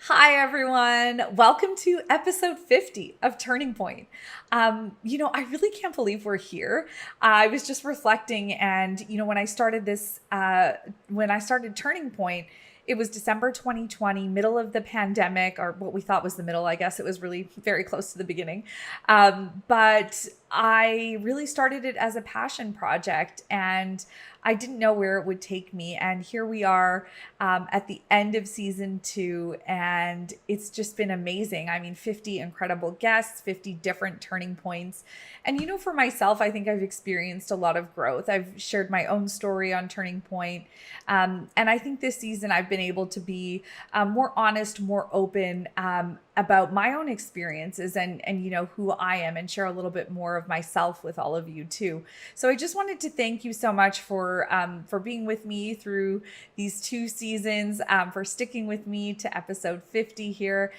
Hi, everyone. Welcome to episode 50 of Turning Point. I really can't believe we're here. I was just reflecting, and, when I started when I started Turning Point, it was December 2020, middle of the pandemic, or what we thought was the middle. I guess it was really very close to the beginning. But I really started it as a passion project, and I didn't know where it would take me. And here we are at the end of season 2, and it's just been amazing. I mean, 50 incredible guests, 50 different turning points. And, for myself, I think I've experienced a lot of growth. I've shared my own story on Turning Point. And I think this season I've been able to be more honest, more open about my own experiences and who I am, and share a little bit more of myself with all of you too. So I just wanted to thank you so much for being with me through these 2 seasons, for sticking with me to episode 50 here.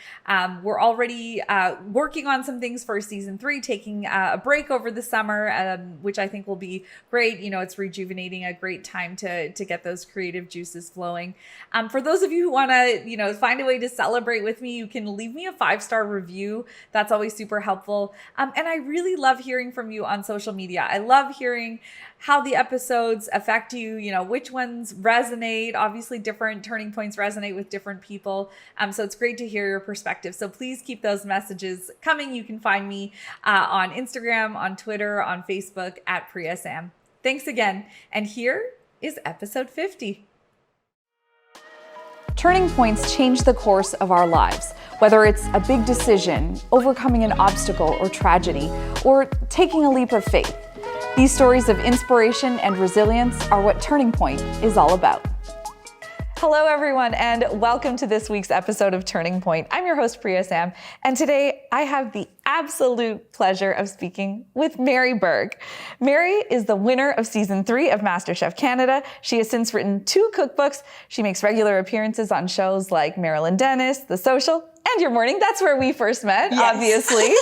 We're already working on some things for season 3, taking a break over the summer, which I think will be great. It's rejuvenating, a great time to get those creative juices flowing. For those of you who want to, find a way to celebrate with me, you can leave me a 5-star review. That's always super helpful. And I really love hearing from you on social media. I love hearing how the episodes affect you, which ones resonate. Obviously, different turning points resonate with different people. So it's great to hear your perspective. So please keep those messages coming. You can find me on Instagram, on Twitter, on Facebook at Priya Sam. Thanks again. And here is episode 50. Turning points change the course of our lives, whether it's a big decision, overcoming an obstacle or tragedy, or taking a leap of faith. These stories of inspiration and resilience are what Turning Point is all about. Hello, everyone, and welcome to this week's episode of Turning Point. I'm your host, Priya Sam, and today I have the absolute pleasure of speaking with Mary Berg. Mary is the winner of season 3 of Masterchef Canada. She has since written 2 cookbooks. She makes regular appearances on shows like Marilyn Dennis, The Social, and Your Morning. That's where we first met, yes. Obviously.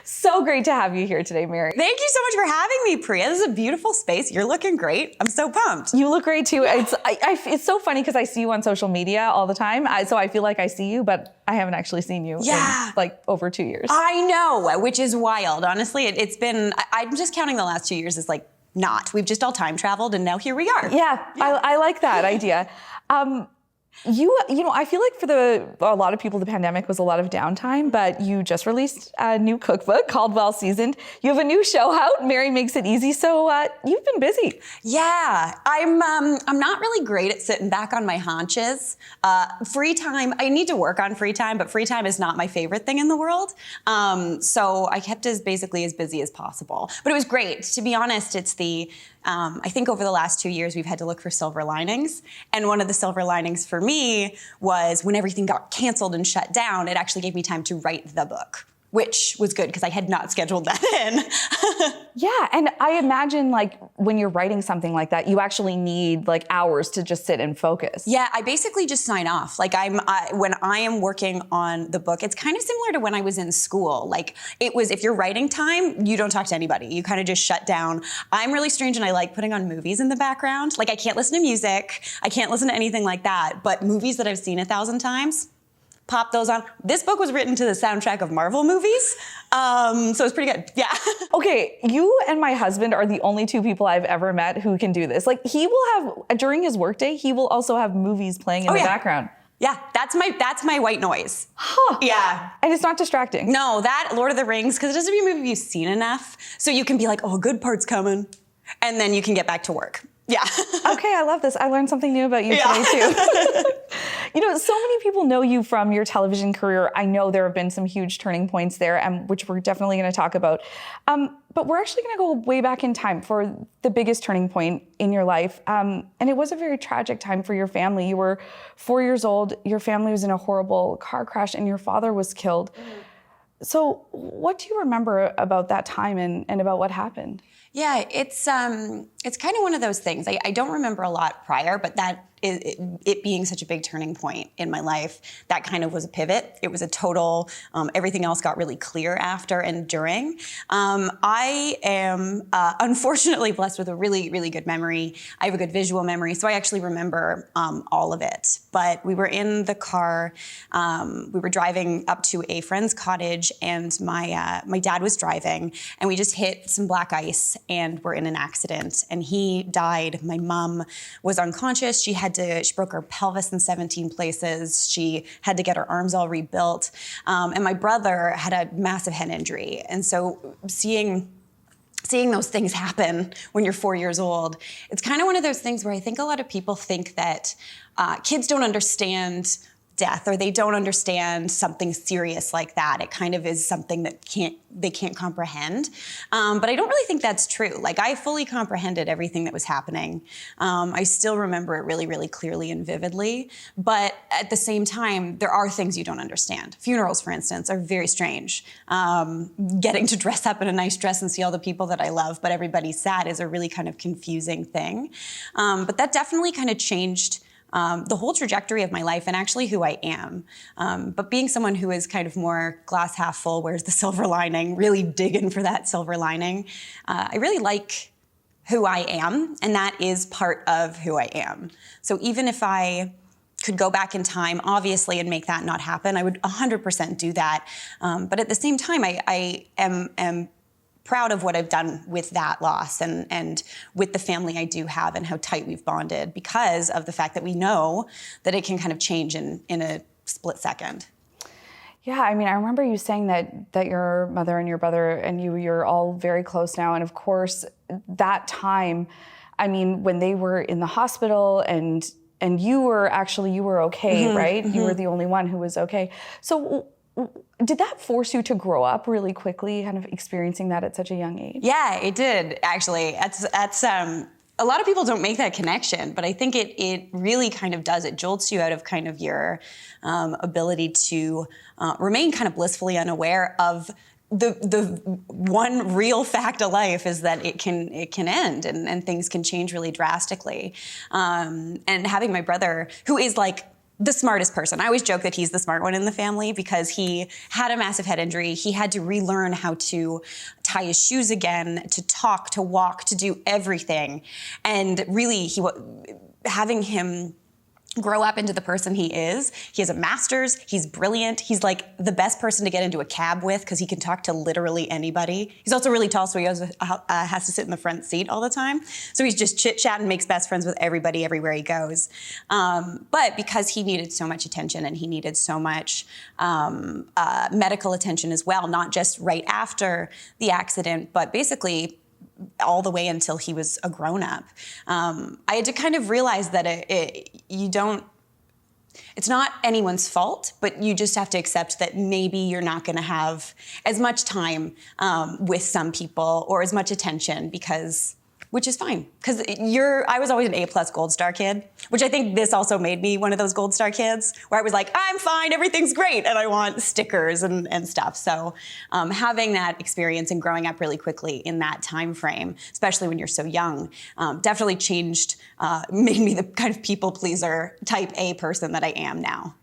So great to have you here today, Mary. Thank you so much for having me, Priya. This is a beautiful space. You're looking great. I'm so pumped. You look great too. Yeah. It's so funny because I see you on social media all the time. So I feel like I see you, but I haven't actually seen you in like over 2 years. I know, which is wild. Honestly, it's been, I'm just counting the last 2 years as like not. We've just all time traveled and now here we are. Yeah. I like that idea. I feel like for a lot of people, the pandemic was a lot of downtime, but you just released a new cookbook called Well Seasoned. You have a new show out, Mary Makes It Easy. So you've been busy. Yeah, I'm not really great at sitting back on my haunches. Free time, I need to work on free time, but free time is not my favorite thing in the world. So I kept basically as busy as possible. But it was great. To be honest, it's I think over the last 2 years, we've had to look for silver linings. And one of the silver linings for me was when everything got canceled and shut down, it actually gave me time to write the book, which was good because I had not scheduled that in. Yeah, and I imagine like when you're writing something like that, you actually need like hours to just sit and focus. Yeah, I basically just sign off. Like when I am working on the book, it's kind of similar to when I was in school. Like it was, if you're writing time, you don't talk to anybody. You kind of just shut down. I'm really strange and I like putting on movies in the background. Like I can't listen to music. I can't listen to anything like that. But movies that I've seen 1,000 times, pop those on. This book was written to the soundtrack of Marvel movies, so it's pretty good. Yeah. Okay, you and my husband are the only 2 people I've ever met who can do this. Like he will have, during his workday, he will also have movies playing in the background. Yeah, that's my white noise. Huh. Yeah. And it's not distracting. No, that, Lord of the Rings, because it doesn't be a movie you've seen enough, so you can be like, oh, a good part's coming, and then you can get back to work. Yeah. Okay, I love this. I learned something new about you today too. So many people know you from your television career. I know there have been some huge turning points there, which we're definitely going to talk about. But we're actually going to go way back in time for the biggest turning point in your life. And it was a very tragic time for your family. You were 4 years old. Your family was in a horrible car crash and your father was killed. So what do you remember about that time and about what happened? Yeah, it's kind of one of those things. I don't remember a lot prior, but that it being such a big turning point in my life, that kind of was a pivot. It was a total, everything else got really clear after and during. I am unfortunately blessed with a really, really good memory. I have a good visual memory, so I actually remember all of it. But we were in the car, we were driving up to a friend's cottage, and my dad was driving, and we just hit some black ice and were in an accident, and he died. My mom was unconscious. She broke her pelvis in 17 places. She had to get her arms all rebuilt. And my brother had a massive head injury. And so seeing those things happen when you're 4 years old, it's kind of one of those things where I think a lot of people think that kids don't understand death, or they don't understand something serious like that. It kind of is something that they can't comprehend. But I don't really think that's true. Like, I fully comprehended everything that was happening. I still remember it really, really clearly and vividly. But at the same time, there are things you don't understand. Funerals, for instance, are very strange. Getting to dress up in a nice dress and see all the people that I love, but everybody's sad, is a really kind of confusing thing. But that definitely kind of changed the whole trajectory of my life, and actually who I am. But being someone who is kind of more glass half full, where's the silver lining, really digging for that silver lining, I really like who I am, and that is part of who I am. So even if I could go back in time, obviously, and make that not happen, I would 100% do that. But at the same time, I am proud of what I've done with that loss and with the family I do have, and how tight we've bonded, because of the fact that we know that it can kind of change in a split second. Yeah, I mean, I remember you saying that your mother and your brother and you're all very close now. And of course, that time, I mean, when they were in the hospital and you were okay, mm-hmm, right? Mm-hmm. You were the only one who was okay. So did that force you to grow up really quickly, kind of experiencing that at such a young age? Yeah, it did, actually. That's a lot of people don't make that connection, but I think it really kind of does. It jolts you out of kind of your ability to remain kind of blissfully unaware of the one real fact of life, is that it can end, and things can change really drastically. And having my brother, who is like the smartest person. I always joke that he's the smart one in the family, because he had a massive head injury. He had to relearn how to tie his shoes again, to talk, to walk, to do everything. And really, having him grow up into the person he is. He has a master's, he's brilliant. He's like the best person to get into a cab with, because he can talk to literally anybody. He's also really tall, so he has to sit in the front seat all the time. So he's just chit-chat and makes best friends with everybody everywhere he goes. But because he needed so much attention, and he needed so much medical attention as well, not just right after the accident, but basically all the way until he was a grown-up. I had to kind of realize that it's not anyone's fault, but you just have to accept that maybe you're not going to have as much time with some people, or as much attention, which is fine. Because I was always an A+ Gold Star kid, which I think this also made me one of those Gold Star kids, where I was like, I'm fine, everything's great, and I want stickers and stuff. So having that experience and growing up really quickly in that time frame, especially when you're so young, definitely changed, made me the kind of people pleaser type A person that I am now.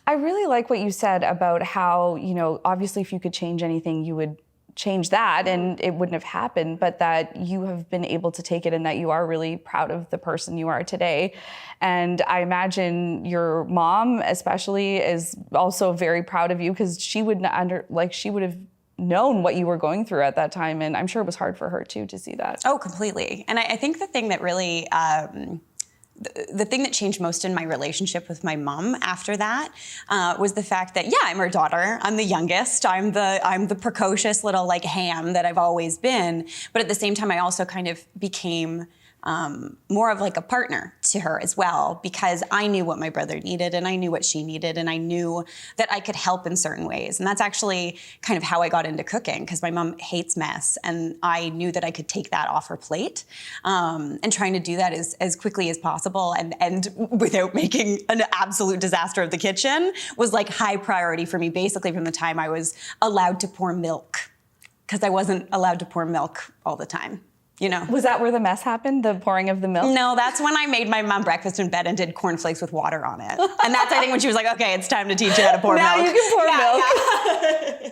I really like what you said about how, obviously if you could change anything, you would change that and it wouldn't have happened, but that you have been able to take it, and that you are really proud of the person you are today. And I imagine your mom especially is also very proud of you, because she would have known what you were going through at that time, and I'm sure it was hard for her too to see that. Oh, completely. And I think the thing that really the thing that changed most in my relationship with my mom after that was the fact that, yeah, I'm her daughter. I'm the youngest. I'm the precocious little ham that I've always been. But at the same time, I also kind of became more of a partner to her as well, because I knew what my brother needed, and I knew what she needed, and I knew that I could help in certain ways. And that's actually kind of how I got into cooking, because my mom hates mess, and I knew that I could take that off her plate, and trying to do that as quickly as possible and without making an absolute disaster of the kitchen was high priority for me, basically from the time I was allowed to pour milk, because I wasn't allowed to pour milk all the time. you know. Was that where the mess happened? The pouring of the milk? No, that's when I made my mom breakfast in bed and did cornflakes with water on it. And that's, I think, when she was like, okay, it's time to teach you how to pour now milk. You can pour milk. Yeah.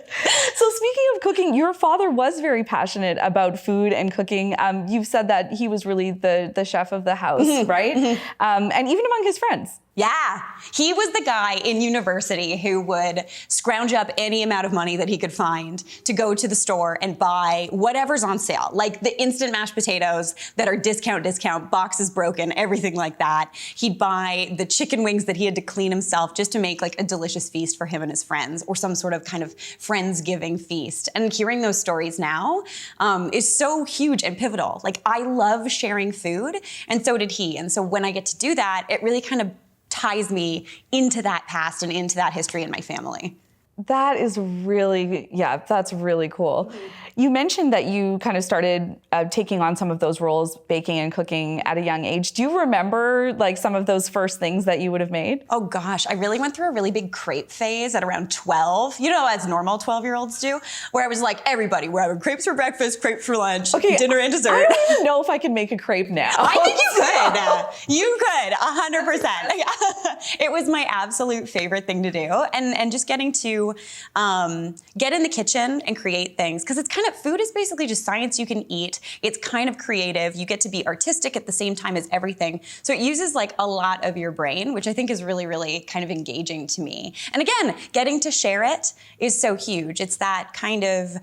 So speaking of cooking, your father was very passionate about food and cooking. You've said that he was really the chef of the house, right? And even among his friends. Yeah, he was the guy in university who would scrounge up any amount of money that he could find to go to the store and buy whatever's on sale, like the instant mashed potatoes that are discount, boxes broken, everything like that. He'd buy the chicken wings that he had to clean himself just to make like a delicious feast for him and his friends, or some sort of kind of friendsgiving feast. And hearing those stories now is so huge and pivotal. Like, I love sharing food, and so did he. And so when I get to do that, it really kind of ties me into that past and into that history in my family. That is really, that's really cool. You mentioned that you kind of started taking on some of those roles, baking and cooking at a young age. Do you remember like some of those first things that you would have made? Oh gosh, I really went through a really big crepe phase at around 12, you know, as normal 12-year-olds do, where I was like, everybody, we're having crepes for breakfast, crepes for lunch, dinner and dessert. I don't even know if I can make a crepe now. I think you could. You could, 100%. It was my absolute favorite thing to do. And just getting to get in the kitchen and create things, because it's kind of, food is basically just science you can eat. It's kind of creative. You get to be artistic at the same time as everything. So it uses like a lot of your brain, which I think is really, really kind of engaging to me. And again, getting to share it is so huge. It's that kind of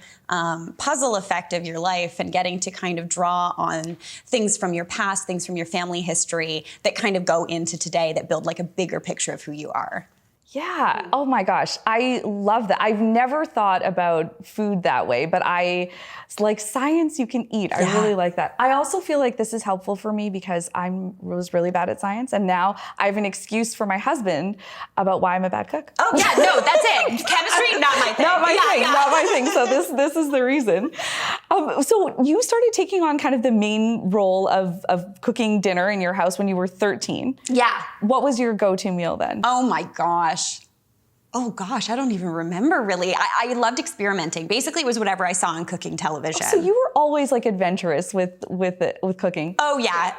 puzzle effect of your life, and getting to kind of draw on things from your past, things from your family history that kind of go into today, that build like a bigger picture of who you are. Yeah. Oh my gosh. I love that. I've never thought about food that way, but it's like science you can eat. I really like that. I also feel like this is helpful for me because I was really bad at science, and now I have an excuse for my husband about why I'm a bad cook. Oh yeah, no, that's it. Chemistry, not my thing. Not my thing. So this is the reason. So you started taking on kind of the main role of cooking dinner in your house when you were 13. Yeah. What was your go-to meal then? Oh my gosh. Oh gosh, I don't even remember really. I loved experimenting. Basically, it was whatever I saw on cooking television. So you were always like adventurous with cooking. Oh yeah,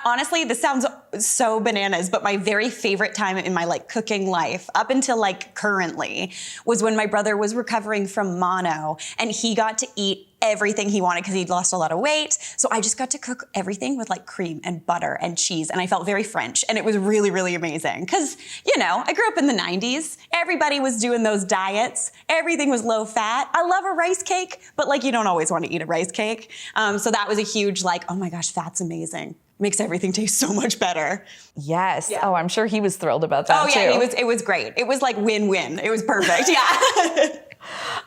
honestly, this sounds so bananas, but my very favorite time in my like cooking life, up until like currently, was when my brother was recovering from mono, and he got to eat everything he wanted because he'd lost a lot of weight. So I just got to cook everything with like cream and butter and cheese, and I felt very French, and it was really, really amazing. Because, you know, I grew up in the 90s. Everybody was doing those diets. Everything was low fat. I love a rice cake, but like you don't always want to eat a rice cake. So that was a huge like, oh my gosh, fat's amazing. Makes everything taste so much better. Yes. Yeah. Oh, I'm sure he was thrilled about that too. Oh yeah, it was great. It was like win-win. It was perfect. Yeah.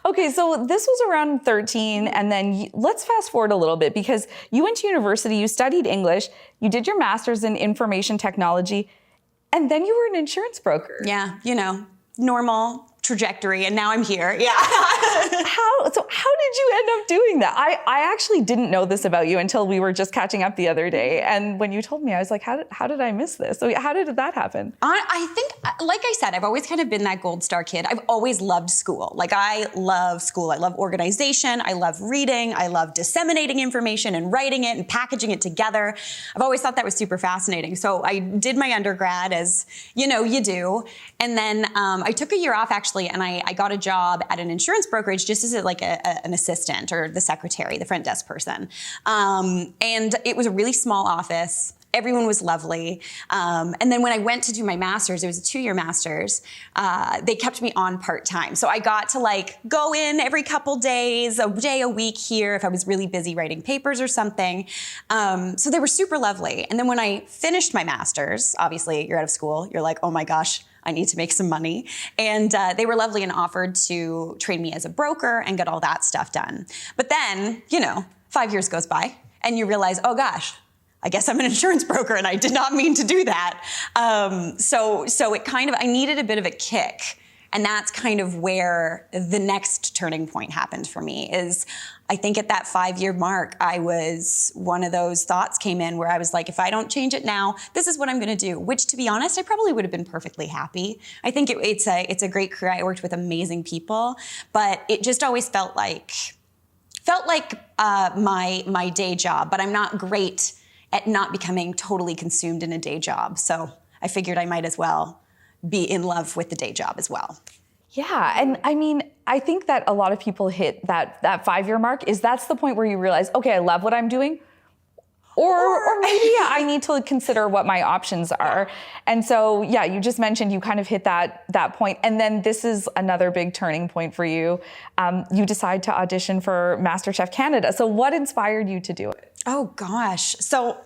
Okay, so this was around 13, and then let's fast forward a little bit, because you went to university, you studied English, you did your master's in information technology, and then you were an insurance broker. Yeah, you know, normal trajectory, and now I'm here. Yeah. How did you end up doing that? I actually didn't know this about you until we were just catching up the other day, and when you told me, I was like, how did I miss this? So how did that happen? I think, like I said, I've always kind of been that gold star kid. I've always loved school. Like, I love school. I love organization. I love reading. I love disseminating information and writing it and packaging it together. I've always thought that was super fascinating. So I did my undergrad, as you know, you do. And then I took a year off, actually, and I got a job at an insurance brokerage just as like an assistant, or the secretary, the front desk person. And it was a really small office. Everyone was lovely. And then when I went to do my master's, it was a 2-year master's, they kept me on part-time. So I got to like go in every couple days, a day a week here if I was really busy writing papers or something. So they were super lovely. And then when I finished my master's, obviously you're out of school, you're like, oh my gosh, I need to make some money. And they were lovely and offered to train me as a broker and get all that stuff done. But then, you know, 5 years goes by and you realize, oh gosh, I guess I'm an insurance broker and I did not mean to do that. So it kind of, I needed a bit of a kick. And that's kind of where the next turning point happened for me. Is I think at that 5-year mark, one of those thoughts came in where I was like, if I don't change it now, this is what I'm gonna do. Which, to be honest, I probably would have been perfectly happy. I think it's a great career. I worked with amazing people, but it just always felt like felt like my day job, but I'm not great at not becoming totally consumed in a day job. So I figured I might as well be in love with the day job as well. Yeah, and I mean, I think that a lot of people hit that 5-year mark. That's the point where you realize, okay, I love what I'm doing, or maybe I need to consider what my options are. And so, yeah, you just mentioned you kind of hit that point, and then this is another big turning point for you. You decide to audition for Masterchef Canada. So, what inspired you to do it? Oh gosh, so.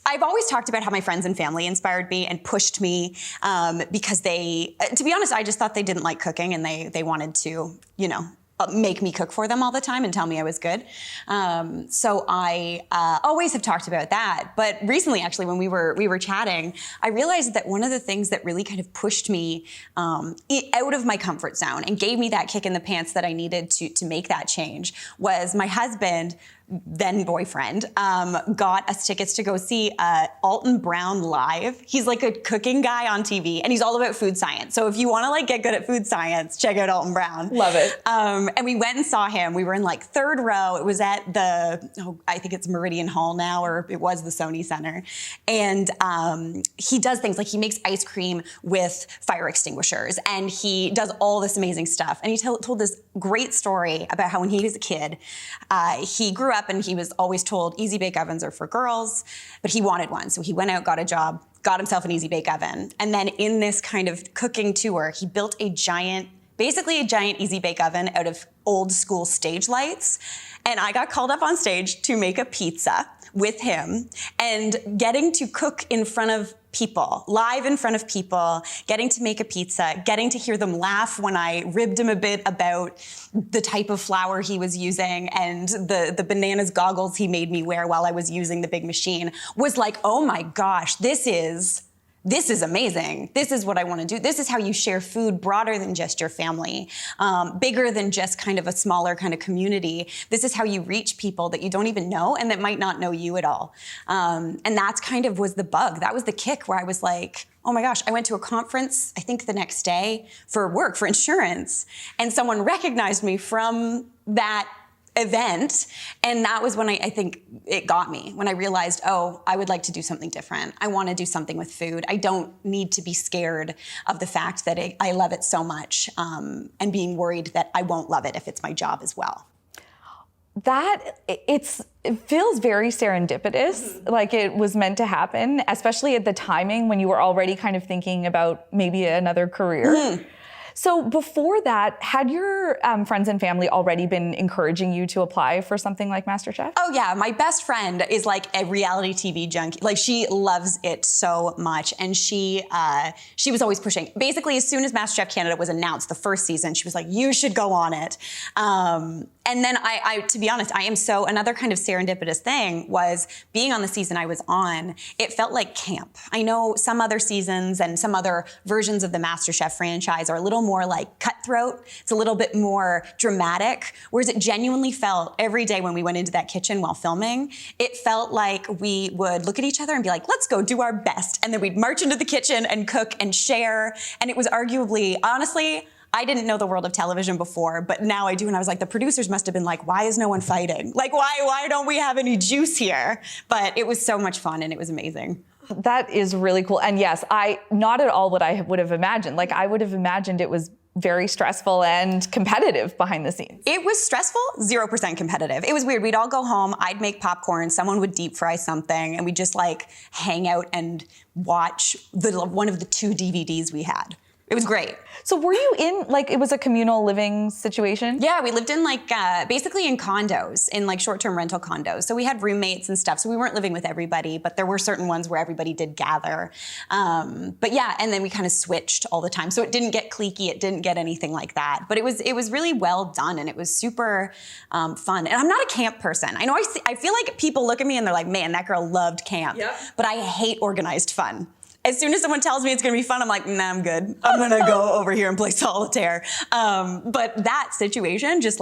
I've always talked about how my friends and family inspired me and pushed me because to be honest, I just thought they didn't like cooking and they wanted to, make me cook for them all the time and tell me I was good. So I always have talked about that. But recently, actually, when we were chatting, I realized that one of the things that really kind of pushed me out of my comfort zone and gave me that kick in the pants that I needed to make that change was my husband, then boyfriend, got us tickets to go see Alton Brown live. He's like a cooking guy on TV, and he's all about food science. So if you want to get good at food science, check out Alton Brown. Love it. And we went and saw him. We were in third row. It was at I think it's Meridian Hall now, or it was the Sony Center. And he does things like he makes ice cream with fire extinguishers, and he does all this amazing stuff. And he told this great story about how when he was a kid, he grew up and he was always told easy bake ovens are for girls, but he wanted one. So he went out, got a job, got himself an easy bake oven. And then in this kind of cooking tour, he built basically a giant easy bake oven out of old school stage lights. And I got called up on stage to make a pizza with him, and getting to cook in front of people, live in front of people, getting to make a pizza, getting to hear them laugh when I ribbed him a bit about the type of flour he was using and the bananas goggles he made me wear while I was using the big machine was like, oh my gosh, this is amazing. This is what I want to do. This is how you share food broader than just your family, bigger than just kind of a smaller kind of community. This is how you reach people that you don't even know and that might not know you at all. And that's kind of was the bug. That was the kick where I was like, oh my gosh, I went to a conference, I think the next day for work, for insurance, and someone recognized me from that event. And that was when I think it got me, when I realized, oh, I would like to do something different. I want to do something with food. I don't need to be scared of the fact that I love it so much, and being worried that I won't love it if it's my job as well. It feels very serendipitous, like it was meant to happen, especially at the timing when you were already kind of thinking about maybe another career. So before that, had your friends and family already been encouraging you to apply for something like MasterChef? Oh yeah, my best friend is like a reality TV junkie. Like she loves it so much, and she was always pushing. Basically, as soon as MasterChef Canada was announced, the first season, she was like, "You should go on it." And then to be honest, another kind of serendipitous thing was being on the season I was on, it felt like camp. I know some other seasons and some other versions of the MasterChef franchise are a little more like cutthroat. It's a little bit more dramatic, whereas it genuinely felt every day when we went into that kitchen while filming, it felt like we would look at each other and be like, let's go do our best. And then we'd march into the kitchen and cook and share. And it was arguably, honestly, I didn't know the world of television before, but now I do. And I was like, the producers must have been like, why is no one fighting? Like, why don't we have any juice here? But it was so much fun and it was amazing. That is really cool. And yes, not at all what I would have imagined. Like I would have imagined it was very stressful and competitive behind the scenes. It was stressful, 0% competitive. It was weird. We'd all go home, I'd make popcorn, someone would deep fry something, and we'd just like hang out and watch one of the 2 DVDs we had. It was great. So were you in, it was a communal living situation? Yeah, we lived in basically in condos, in short-term rental condos. So we had roommates and stuff. So we weren't living with everybody, but there were certain ones where everybody did gather. But yeah, and then we kind of switched all the time. So it didn't get cliquey, it didn't get anything like that. But it was really well done, and it was super fun. And I'm not a camp person. I know I feel like people look at me and they're like, man, that girl loved camp. Yep. But I hate organized fun. As soon as someone tells me it's gonna be fun, I'm like, nah, I'm good. I'm gonna go over here and play solitaire. But that situation just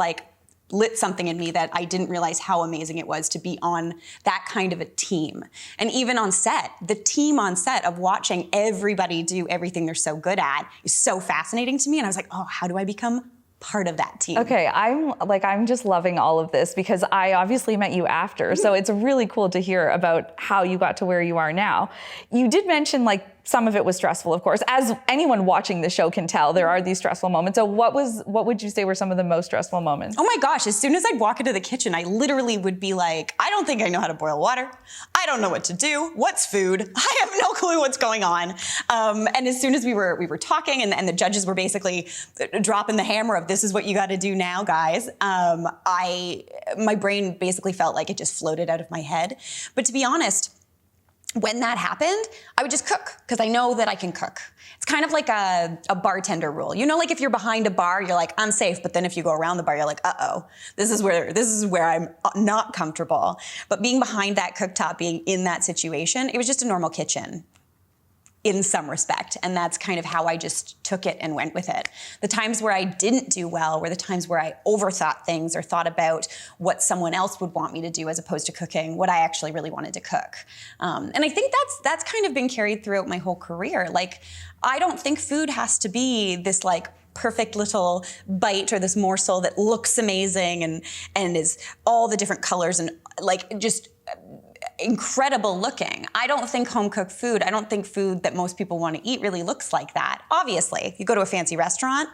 lit something in me that I didn't realize how amazing it was to be on that kind of a team. And even on set, the team on set of watching everybody do everything they're so good at is so fascinating to me. And I was like, oh, how do I become part of that team. Okay, I'm just loving all of this because I obviously met you after. So it's really cool to hear about how you got to where you are now. You did mention like some of it was stressful, of course. As anyone watching the show can tell, there are these stressful moments. So what would you say were some of the most stressful moments? Oh my gosh, as soon as I'd walk into the kitchen, I literally would be like, I don't think I know how to boil water. I don't know what to do. What's food? I have no clue what's going on. And as soon as we were talking and the judges were basically dropping the hammer of this is what you got to do now, guys, my brain basically felt like it just floated out of my head. But to be honest, when that happened, I would just cook because I know that I can cook. It's kind of like a bartender rule. You know, like if you're behind a bar, you're like, I'm safe. But then if you go around the bar, you're like, uh-oh, this is where I'm not comfortable. But being behind that cooktop, being in that situation, it was just a normal kitchen in some respect. And that's kind of how I just took it and went with it. The times where I didn't do well were the times where I overthought things or thought about what someone else would want me to do as opposed to cooking what I actually really wanted to cook. And I think that's kind of been carried throughout my whole career. Like, I don't think food has to be this like perfect little bite or this morsel that looks amazing and is all the different colors and like just incredible looking. I don't think home-cooked food, I don't think food that most people want to eat really looks like that. Obviously, if you go to a fancy restaurant,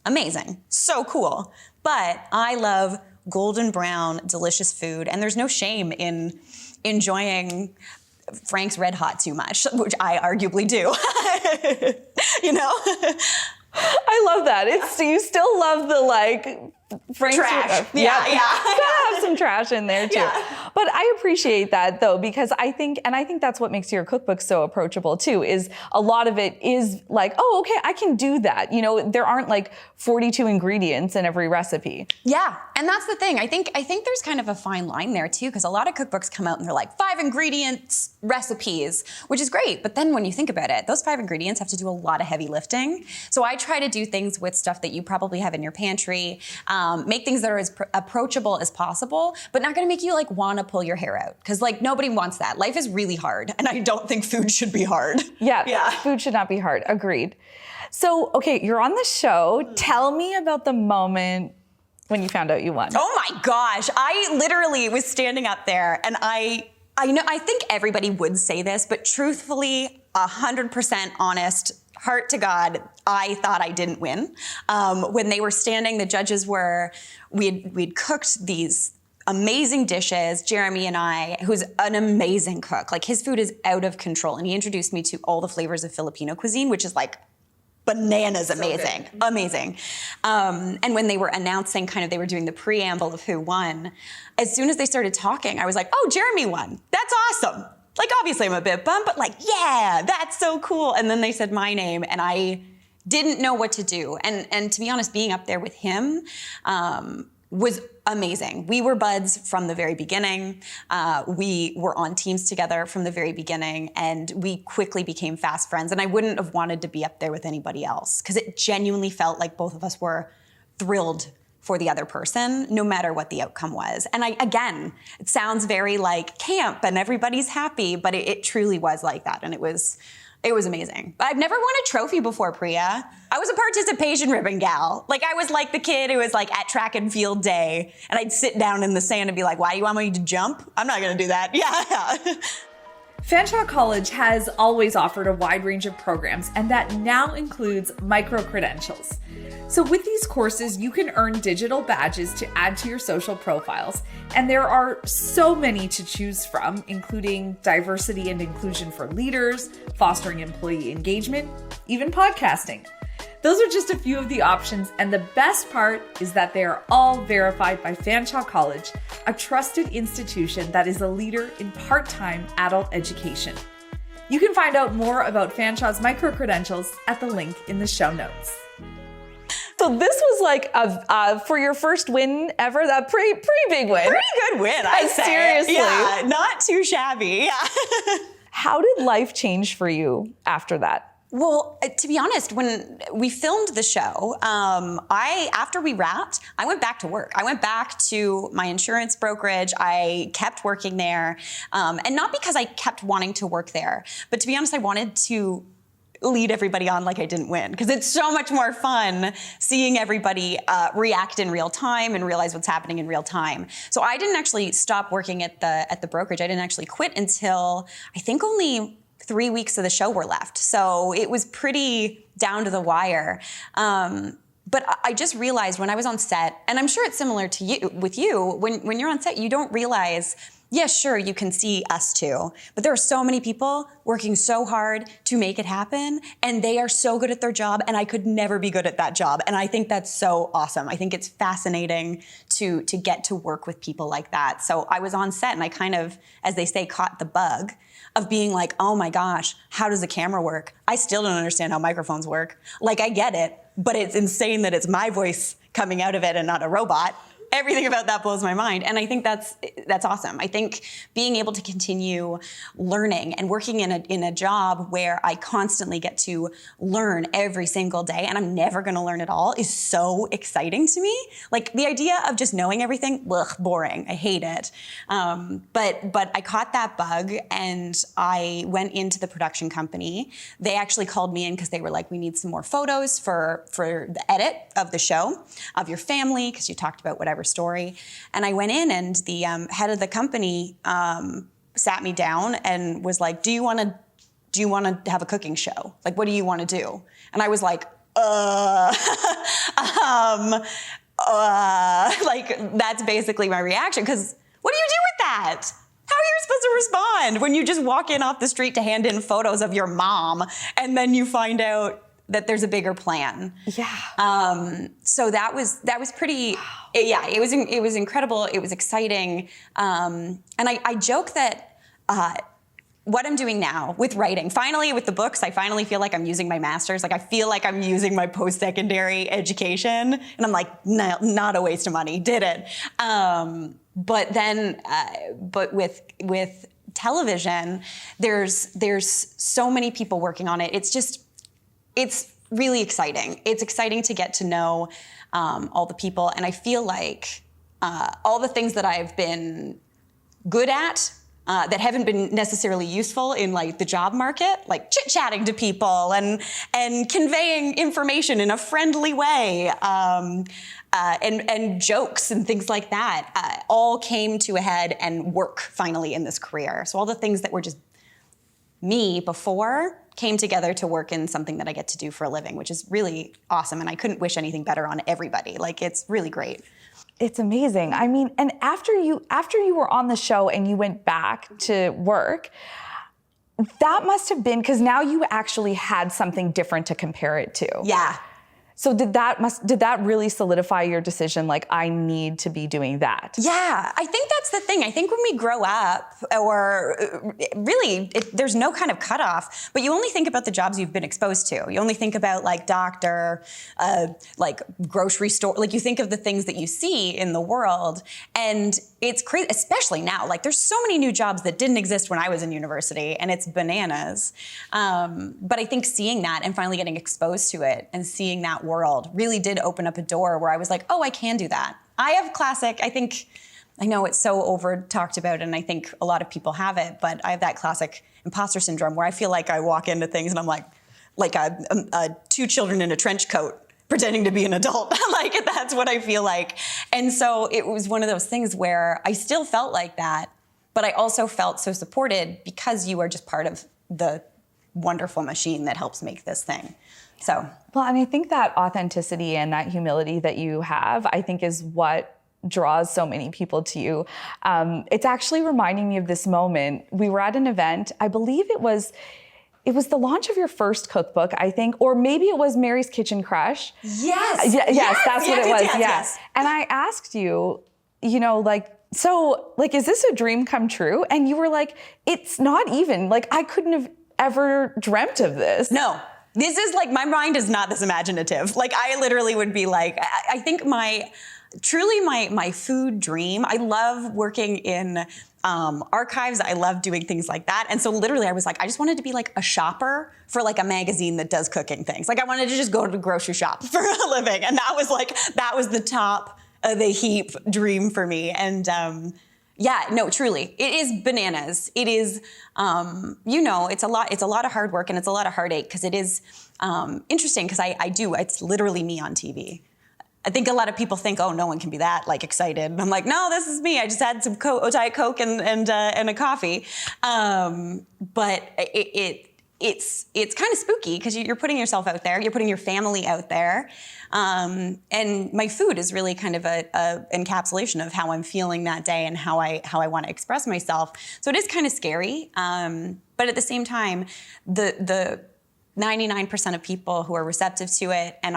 amazing, so cool. But I love golden brown, delicious food, and there's no shame in enjoying Frank's Red Hot too much, which I arguably do. You know? I love that. You still love the like Frank's trash. Yeah. Gotta have some trash in there too. Yeah. But I appreciate that though, because I think that's what makes your cookbook so approachable too, is a lot of it is like, oh, okay, I can do that. You know, there aren't like 42 ingredients in every recipe. Yeah, and that's the thing. I think there's kind of a fine line there too, because a lot of cookbooks come out and they're like 5 ingredients recipes, which is great. But then when you think about it, those 5 ingredients have to do a lot of heavy lifting. So I try to do things with stuff that you probably have in your pantry, make things that are as approachable as possible, but not gonna make you like wanna pull your hair out. Because like nobody wants that. Life is really hard, and I don't think food should be hard. Yeah, food should not be hard, agreed. So, okay, you're on the show. Tell me about the moment when you found out you won. Oh my gosh, I literally was standing up there and I think everybody would say this, but truthfully, 100% honest, heart to God, I thought I didn't win. When they were standing, the judges we'd cooked these amazing dishes, Jeremy and I, who's an amazing cook. Like his food is out of control. And he introduced me to all the flavors of Filipino cuisine, which is like bananas amazing, amazing. And when they were announcing they were doing the preamble of who won, as soon as they started talking, I was like, oh, Jeremy won. That's awesome. Like, obviously I'm a bit bummed, but like, yeah, that's so cool. And then they said my name and I didn't know what to do. And to be honest, being up there with him was amazing. We were buds from the very beginning. We were on teams together from the very beginning, and we quickly became fast friends. And I wouldn't have wanted to be up there with anybody else because it genuinely felt like both of us were thrilled for the other person, no matter what the outcome was. And again, it sounds very like camp and everybody's happy, but it truly was like that. And it was amazing. I've never won a trophy before, Priya. I was a participation ribbon gal. Like I was like the kid who was like at track and field day and I'd sit down in the sand and be like, why do you want me to jump? I'm not gonna do that. Yeah. Fanshawe College has always offered a wide range of programs, and that now includes micro-credentials. So with these courses, you can earn digital badges to add to your social profiles. And there are so many to choose from, including diversity and inclusion for leaders, fostering employee engagement, even podcasting. Those are just a few of the options, and the best part is that they are all verified by Fanshawe College, a trusted institution that is a leader in part-time adult education. You can find out more about Fanshawe's micro-credentials at the link in the show notes. So this was like for your first win ever, that pretty big win. Pretty good win, I'd say. Seriously. Yeah, not too shabby. Yeah. How did life change for you after that? Well, to be honest, when we filmed the show, after we wrapped, I went back to work. I went back to my insurance brokerage. I kept working there. And not because I kept wanting to work there, but to be honest, I wanted to lead everybody on like I didn't win, because it's so much more fun seeing everybody react in real time and realize what's happening in real time. So I didn't actually stop working at the brokerage. I didn't actually quit until I think only 3 weeks of the show were left. So it was pretty down to the wire. But I just realized when I was on set, and I'm sure it's similar to you, when you're on set, you don't realize, yes, sure, you can see us too, but there are so many people working so hard to make it happen, and they are so good at their job, and I could never be good at that job. And I think that's so awesome. I think it's fascinating to get to work with people like that. So I was on set, and I kind of, as they say, caught the bug of being like, oh my gosh, how does the camera work? I still don't understand how microphones work. Like, I get it, but it's insane that it's my voice coming out of it and not a robot. Everything about that blows my mind. And I think that's awesome. I think being able to continue learning and working in a job where I constantly get to learn every single day, and I'm never gonna learn it all, is so exciting to me. Like, the idea of just knowing everything, ugh, boring, I hate it. But I caught that bug, and I went into the production company. They actually called me in because they were like, we need some more photos for the edit of the show, of your family, because you talked about whatever story. And I went in, and the head of the company sat me down and was like, do you want to have a cooking show? Like, what do you want to do? And I was like, like, that's basically my reaction, because what do you do with that? How are you supposed to respond when you just walk in off the street to hand in photos of your mom, and then you find out that there's a bigger plan? Yeah. So that was pretty, yeah, it was incredible. It was exciting. And I joke that what I'm doing now with writing, finally with the books, I finally feel like I'm using my master's. Like, I feel like I'm using my post-secondary education, and I'm like, no, not a waste of money, did it. But then, but with television, there's so many people working on it. It's really exciting. It's exciting to get to know all the people. And I feel like all the things that I've been good at that haven't been necessarily useful in like the job market, like chit-chatting to people and conveying information in a friendly way, and jokes and things like that, all came to a head and work finally in this career. So all the things that were just me before came together to work in something that I get to do for a living, which is really awesome. And I couldn't wish anything better on everybody. Like, it's really great. It's amazing. I mean, and after you were on the show and you went back to work, that must have been, because now you actually had something different to compare it to. Yeah. So did that really solidify your decision? Like, I need to be doing that? Yeah, I think that's the thing. I think when we grow up, or really, there's no kind of cutoff, but you only think about the jobs you've been exposed to. You only think about like doctor, like grocery store, like you think of the things that you see in the world. And it's crazy, especially now. Like, there's so many new jobs that didn't exist when I was in university, and it's bananas. But I think seeing that and finally getting exposed to it and seeing that world really did open up a door where I was like, oh, I can do that. I have classic, I know it's so over talked about, and I think a lot of people have it, but I have that classic imposter syndrome where I feel like I walk into things and I'm like two children in a trench coat pretending to be an adult. Like, that's what I feel like. And so it was one of those things where I still felt like that, but I also felt so supported because you are just part of the wonderful machine that helps make this thing. So. Well, and I think that authenticity and that humility that you have, I think, is what draws so many people to you. It's actually reminding me of this moment. We were at an event, I believe it was the launch of your first cookbook, I think, or maybe it was Mary's Kitchen Crush. Yes. Yes, that's what it was. Yes. And I asked you, so, is this a dream come true? And you were like, it's not even. Like, I couldn't have ever dreamt of this. No. This is like, my mind is not this imaginative. Like, I literally would be like, I think my food dream, I love working in archives. I love doing things like that. And so literally I was like, I just wanted to be like a shopper for like a magazine that does cooking things. Like, I wanted to just go to the grocery shop for a living. And that was the top of the heap dream for me. And Yeah, no, truly. It is bananas. It is, it's a lot of hard work and it's a lot of heartache because it is interesting because it's literally me on TV. I think a lot of people think, oh, no one can be that like excited. And I'm like, no, this is me. I just had some Diet Coke and a coffee. But it's kind of spooky because you're putting yourself out there, you're putting your family out there. And my food is really kind of a encapsulation of how I'm feeling that day and how I want to express myself. So it is kind of scary. But at the same time, the 99% of people who are receptive to it and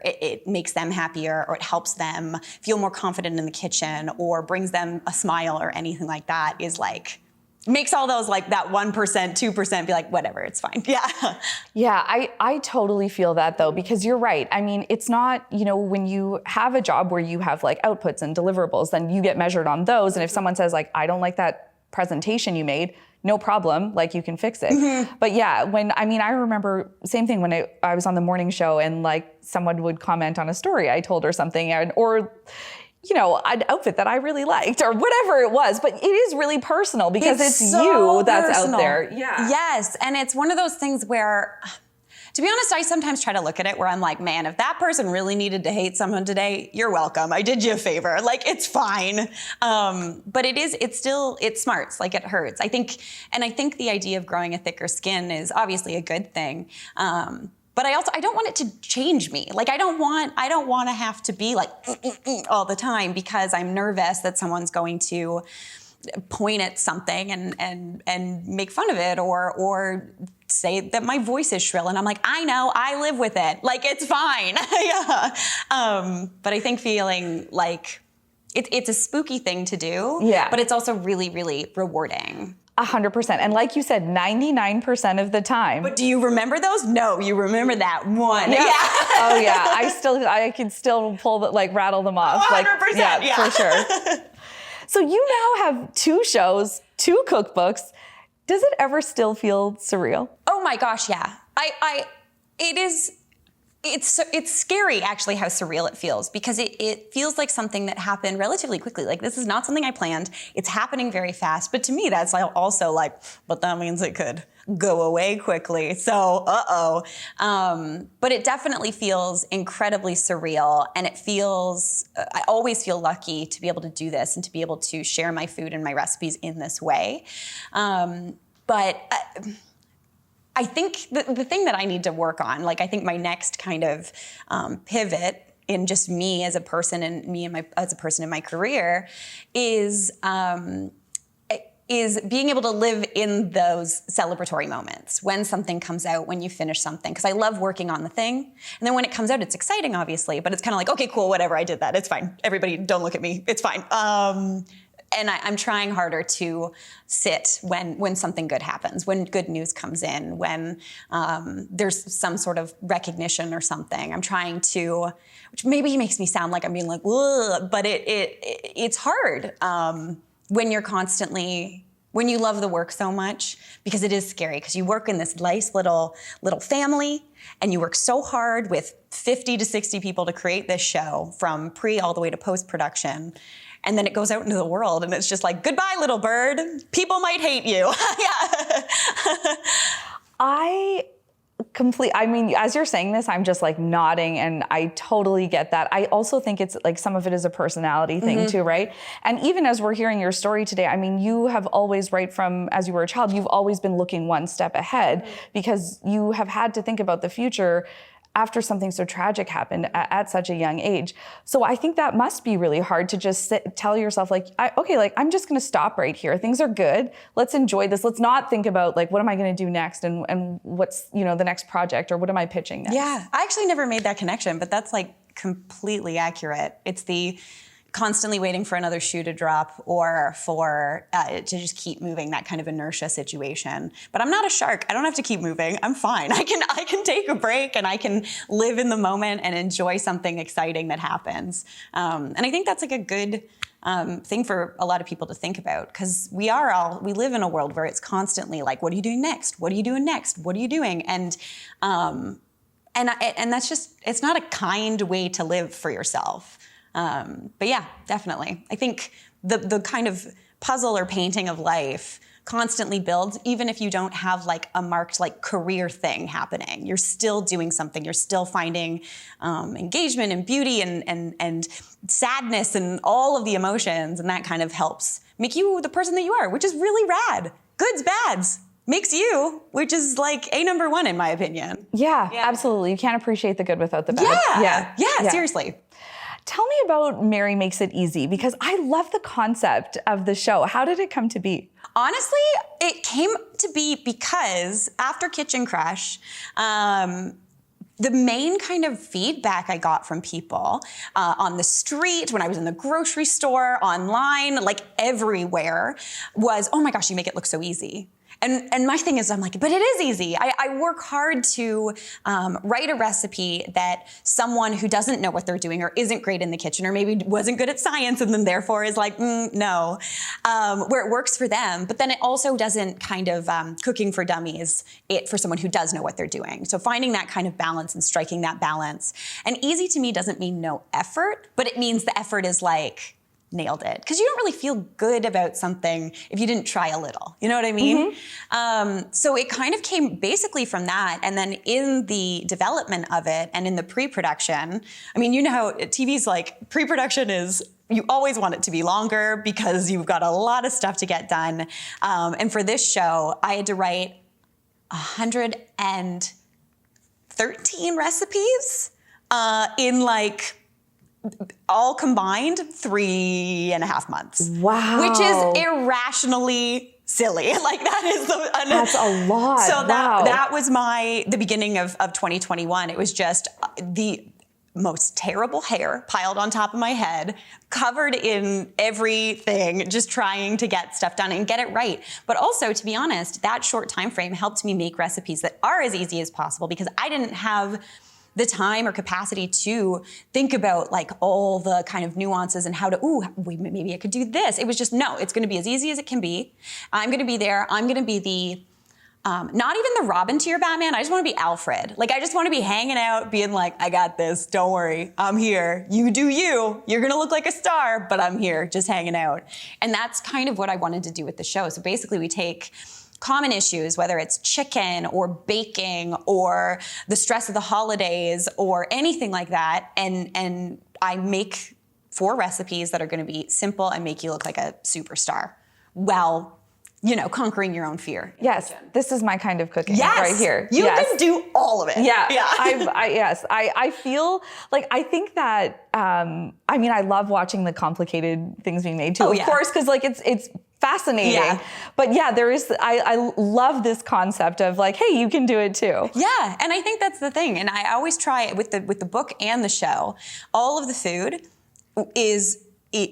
it makes them happier, or it helps them feel more confident in the kitchen, or brings them a smile or anything like that, is like, makes all those like that 1%, 2% be like, whatever, it's fine. Yeah. Yeah, I totally feel that though, because you're right. I mean, it's not, when you have a job where you have like outputs and deliverables, then you get measured on those. And if someone says like, I don't like that presentation you made, no problem, like you can fix it. Mm-hmm. But yeah, I remember same thing when I was on the morning show and like someone would comment on a story I told or something, or an outfit that I really liked or whatever it was. But it is really personal because it's so you that's personal. Out there. Yeah. Yes. And it's one of those things where, to be honest, I sometimes try to look at it where I'm like, man, if that person really needed to hate someone today, you're welcome. I did you a favor. Like, it's fine. But it smarts, like it hurts. I think the idea of growing a thicker skin is obviously a good thing. But I don't want it to change me. Like, I don't want to have to be like all the time because I'm nervous that someone's going to point at something and make fun of it or say that my voice is shrill. And I'm like, I know, I live with it. Like, it's fine. Yeah. But I think feeling like it's a spooky thing to do. Yeah. But it's also really, really rewarding. 100%. And like you said, 99% of the time. But do you remember those? No, you remember that one. Yeah. Oh yeah. I can still rattle them off. 100%. Yeah, for sure. So you now have 2 shows, 2 cookbooks. Does it ever still feel surreal? Oh my gosh, yeah. It's scary actually how surreal it feels because it feels like something that happened relatively quickly. Like, this is not something I planned. It's happening very fast. But to me, that's also like, but that means it could go away quickly. So, but it definitely feels incredibly surreal. And I always feel lucky to be able to do this and to be able to share my food and my recipes in this way. I think the thing that I need to work on, like I think my next kind of pivot in just me as a person and as a person in my career is being able to live in those celebratory moments when something comes out, when you finish something. Because I love working on the thing. And then when it comes out, it's exciting, obviously, but it's kind of like, okay, cool, whatever, I did that. It's fine. Everybody, don't look at me. It's fine. And I'm trying harder to sit when something good happens, when good news comes in, when there's some sort of recognition or something. I'm trying to, which maybe makes me sound like I'm being like, ugh, but it's hard when you love the work so much, because it is scary, because you work in this nice little family, and you work so hard with 50 to 60 people to create this show from pre all the way to post-production. And then it goes out into the world and it's just like, goodbye, little bird. People might hate you. Yeah. I mean, as you're saying this, I'm just like nodding and I totally get that. I also think it's like some of it is a personality thing too, right? And even as we're hearing your story today, I mean, you have always, right from as you were a child, you've always been looking one step ahead because you have had to think about the future after something so tragic happened at such a young age. So I think that must be really hard to just tell yourself like, I'm just gonna stop right here. Things are good. Let's enjoy this. Let's not think about like, what am I gonna do next and what's, the next project or what am I pitching next? Yeah, I actually never made that connection, but that's like completely accurate. It's the constantly waiting for another shoe to drop or for to just keep moving, that kind of inertia situation. But I'm not a shark. I don't have to keep moving. I'm fine. I can take a break and I can live in the moment and enjoy something exciting that happens. And I think that's like a good thing for a lot of people to think about, because we live in a world where it's constantly like, what are you doing next? What are you doing next? What are you doing? And that's just, it's not a kind way to live for yourself. But yeah, definitely. I think the kind of puzzle or painting of life constantly builds, even if you don't have like a marked like career thing happening. You're still doing something. You're still finding engagement and beauty and sadness and all of the emotions, and that kind of helps make you the person that you are, which is really rad. Goods, bads. Makes you, which is like number one in my opinion. Yeah, absolutely. You can't appreciate the good without the bad. Yeah, seriously. Tell me about Mary Makes It Easy, because I love the concept of the show. How did it come to be? Honestly, it came to be because after Kitchen Crush, the main kind of feedback I got from people on the street, when I was in the grocery store, online, like everywhere, was, oh my gosh, you make it look so easy. And my thing is, I'm like, but it is easy. I work hard to write a recipe that someone who doesn't know what they're doing or isn't great in the kitchen or maybe wasn't good at science and then therefore is like, no, where it works for them. But then it also doesn't kind of cooking for dummies it for someone who does know what they're doing. So finding that kind of balance and striking that balance. And easy to me doesn't mean no effort, but it means the effort is like, nailed it. Because you don't really feel good about something if you didn't try a little. You know what I mean? So it kind of came basically from that. And then in the development of it and in the pre-production, I mean, you know how TV's like, pre-production is, you always want it to be longer because you've got a lot of stuff to get done. And for this show, I had to write 113 recipes in like, all combined 3.5 months. Wow. Which is irrationally silly. Like that is that's a lot. So that was the beginning of 2021. It was just the most terrible hair piled on top of my head, covered in everything, just trying to get stuff done and get it right. But also, to be honest, that short time frame helped me make recipes that are as easy as possible because I didn't have the time or capacity to think about like all the kind of nuances and how to, maybe I could do this. It was just, no, it's gonna be as easy as it can be. I'm gonna be there. I'm gonna be the, not even the Robin to your Batman. I just wanna be Alfred. Like, I just wanna be hanging out, being like, I got this, don't worry, I'm here. You do you. You're gonna look like a star, but I'm here, just hanging out. And that's kind of what I wanted to do with the show. So basically we take common issues, whether it's chicken or baking or the stress of the holidays or anything like that. And I make 4 recipes that are gonna be simple and make you look like a superstar while, conquering your own fear. Yes, this is my kind of cooking right here. You can do all of it. Yeah. I feel like, I think that, I love watching the complicated things being made too, of course, because like it's fascinating. Yeah. But I love this concept of like, hey, you can do it too. Yeah, and I think that's the thing. And I always try it with the book and the show. All of the food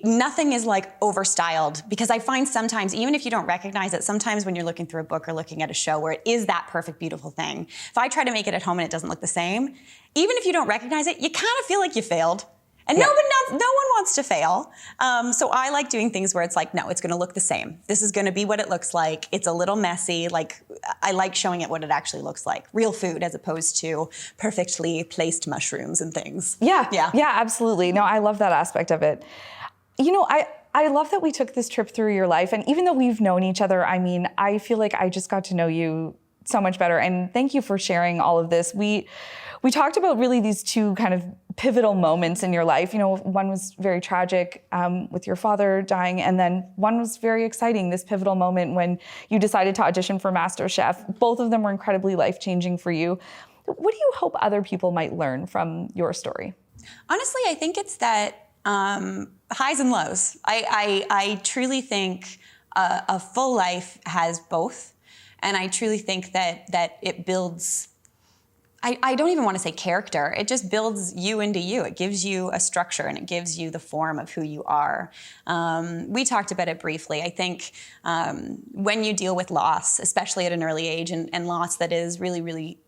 nothing is like overstyled, because I find sometimes, even if you don't recognize it, sometimes when you're looking through a book or looking at a show where it is that perfect, beautiful thing, if I try to make it at home and it doesn't look the same, even if you don't recognize it, you kind of feel like you failed. And no one wants to fail. So I like doing things where it's like, no, it's gonna look the same. This is gonna be what it looks like. It's a little messy. Like, I like showing it what it actually looks like. Real food as opposed to perfectly placed mushrooms and things. Yeah, absolutely. No, I love that aspect of it. I love that we took this trip through your life. And even though we've known each other, I feel like I just got to know you so much better. And thank you for sharing all of this. We talked about really these 2 kind of pivotal moments in your life. One was very tragic with your father dying, and then one was very exciting, this pivotal moment when you decided to audition for Masterchef. Both of them were incredibly life-changing for you. What do you hope other people might learn from your story? Honestly, I think it's that highs and lows. I truly think a full life has both. And I truly think that it builds, I don't even want to say character, it just builds you into you. It gives you a structure and it gives you the form of who you are. We talked about it briefly. I think when you deal with loss, especially at an early age, and loss that is really, really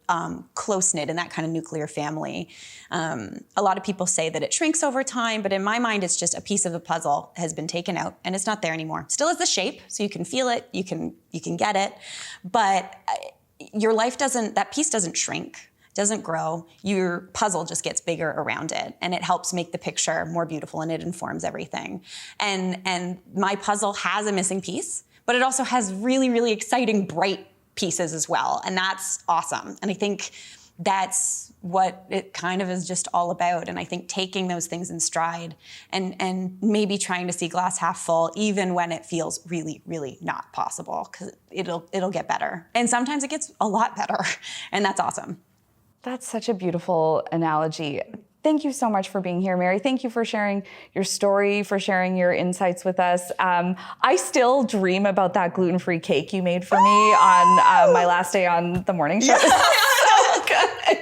close-knit in that kind of nuclear family, a lot of people say that it shrinks over time, but in my mind, it's just a piece of the puzzle has been taken out and it's not there anymore. Still has the shape, so you can feel it, you can get it, but your life that piece doesn't shrink. doesn't grow. Your puzzle just gets bigger around it, and it helps make the picture more beautiful, and it informs everything. And my puzzle has a missing piece, but it also has really, really exciting, bright pieces as well, and that's awesome. And I think that's what it kind of is just all about. And I think taking those things in stride and maybe trying to see glass half full, even when it feels really, really not possible, because it'll get better. And sometimes it gets a lot better, and that's awesome. That's such a beautiful analogy. Thank you so much for being here, Mary. Thank you for sharing your story, for sharing your insights with us. I still dream about that gluten-free cake you made for me on my last day on the morning show. Yeah. So good.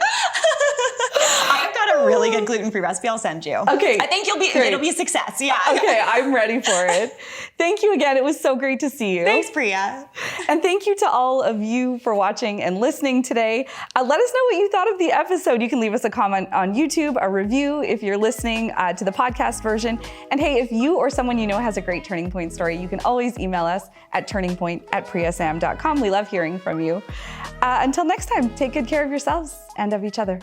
I've got a really good gluten-free recipe I'll send you. Okay. I think it'll be a success. Yeah. Okay, I'm ready for it. Thank you again. It was so great to see you. Thanks, Priya. And thank you to all of you for watching and listening today. Let us know what you thought of the episode. You can leave us a comment on YouTube, a review if you're listening to the podcast version. And hey, if you or someone you know has a great Turning Point story, you can always email us at turningpoint@priyasam.com. We love hearing from you. Until next time, take good care of yourselves and of each other.